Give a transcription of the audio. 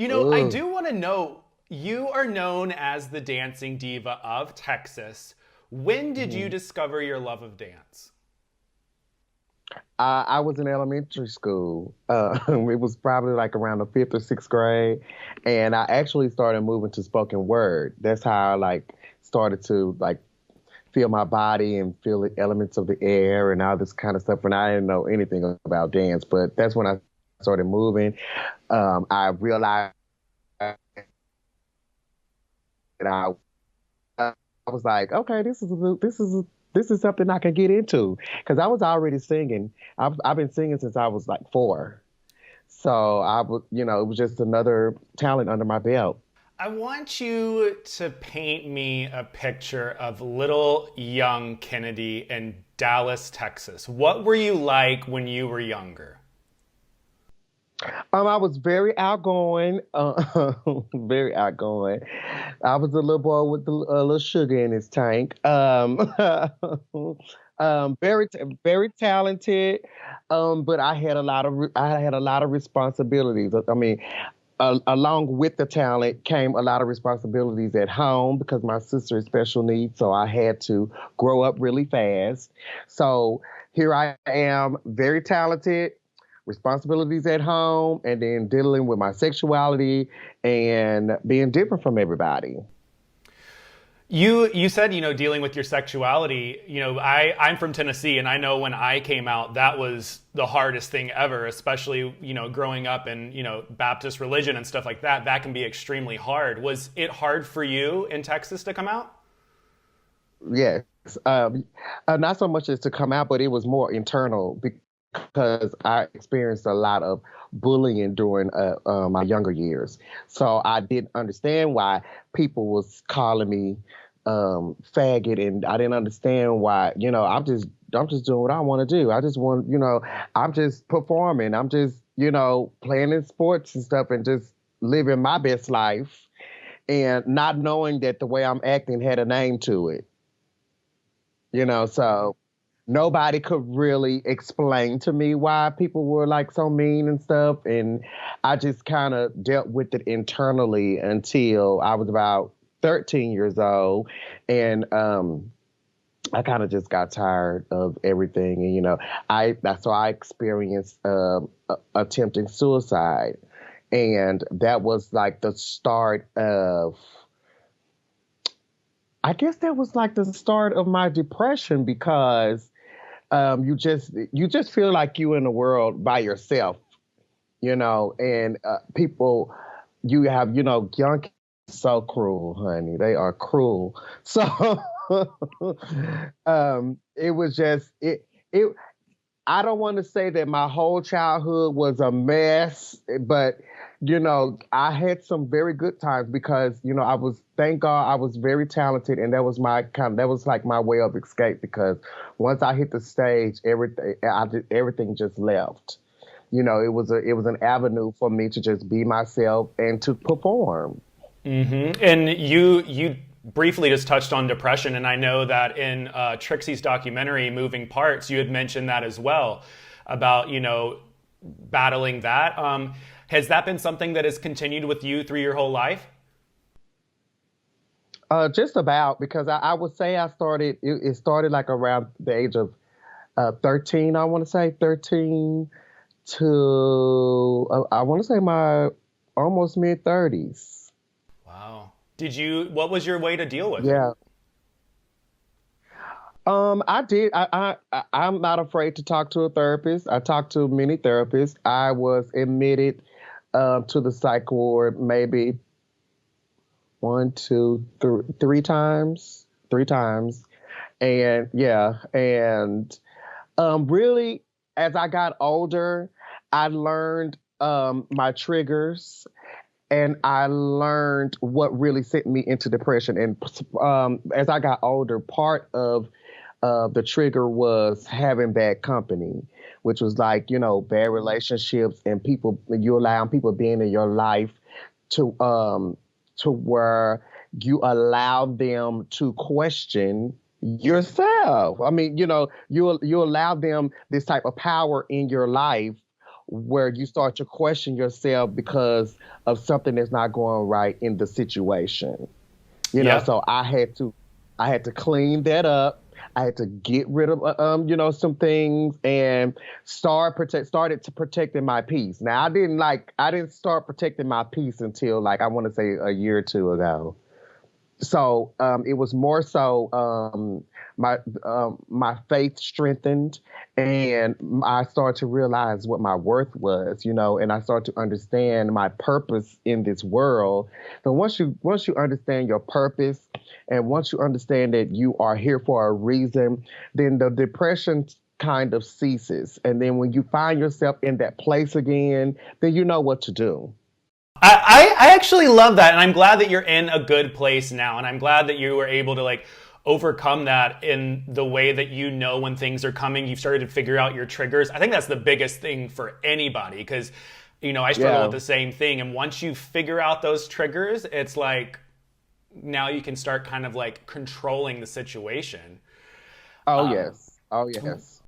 I Ugh. do want to know, you are known as the dancing diva of Texas. When did you Mhm. discover your love of dance? I was in elementary school. It was probably like around the fifth or sixth grade, and I actually started moving to spoken word. That's how I like started to like feel my body and feel the elements of the air and all this kind of stuff. And I didn't know anything about dance, but that's when I started moving. I realized that I was like, okay, this is something I can get into because I was already singing. I've been singing since I was like four, so I would, it was just another talent under my belt. I want you to paint me a picture of little young Kennedy in Dallas, Texas. What were you like when you were younger? I was very outgoing, very outgoing. I was a little boy with a little sugar in his tank. Very talented, but I had a lot of responsibilities. I mean, along with the talent came a lot of responsibilities at home because my sister is special needs, so I had to grow up really fast. So here I am, very talented, responsibilities at home, and then dealing with my sexuality and being different from everybody. You said, dealing with your sexuality. I'm from Tennessee, and I know when I came out, that was the hardest thing ever, especially, growing up in, Baptist religion and stuff like that. That can be extremely hard. Was it hard for you in Texas to come out? Yes. Not so much as to come out, but it was more internal because I experienced a lot of bullying during my younger years. So I didn't understand why people was calling me faggot, and I didn't understand why. I'm just doing what I want to do. I just want, I'm just performing. I'm just, playing in sports and stuff, and just living my best life, and not knowing that the way I'm acting had a name to it. So nobody could really explain to me why people were like so mean and stuff. And I just kind of dealt with it internally until I was about 13 years old. And I kind of just got tired of everything. And, so I experienced attempting suicide. And that was like the start of, I guess that was like the start of my depression because you just feel like you in the world by yourself, and people you have, young kids are so cruel, honey. They are cruel. So it was just it. I don't want to say that my whole childhood was a mess, but I had some very good times because thank God I was very talented, and that was like my way of escape because once I hit the stage, everything just left. It was an avenue for me to just be myself and to perform. And you briefly just touched on depression, and I know that in Trixie's documentary, Moving Parts, you had mentioned that as well about battling that. Has that been something that has continued with you through your whole life? Just about because I would say it started like around the age of 13. I want to say 13 to I want to say my almost mid 30s. Wow. What was your way to deal with it? Yeah. I did. I'm not afraid to talk to a therapist. I talked to many therapists. I was admitted to the psych ward maybe one, two, three times, three times, and yeah, and really, as I got older, I learned my triggers, and I learned what really sent me into depression. And as I got older, part of the trigger was having bad company, which was like, bad relationships and people, you allow people being in your life to where you allow them to question yourself. I mean, you allow them this type of power in your life where you start to question yourself because of something that's not going right in the situation. Yep. So I had to clean that up. I had to get rid of, some things and started to protecting my peace. Now I didn't start protecting my peace until like, I want to say a year or two ago. So it was more so my faith strengthened, and I started to realize what my worth was, and I started to understand my purpose in this world. So once you understand your purpose, and once you understand that you are here for a reason, then the depression kind of ceases. And then when you find yourself in that place again, then you know what to do. I actually love that, and I'm glad that you're in a good place now, and I'm glad that you were able to like overcome that in the way that you know when things are coming. You've started to figure out your triggers. I think that's the biggest thing for anybody because, I struggle with Yeah. the same thing, and once you figure out those triggers, it's like now you can start kind of like controlling the situation. Oh yes. Oh yes.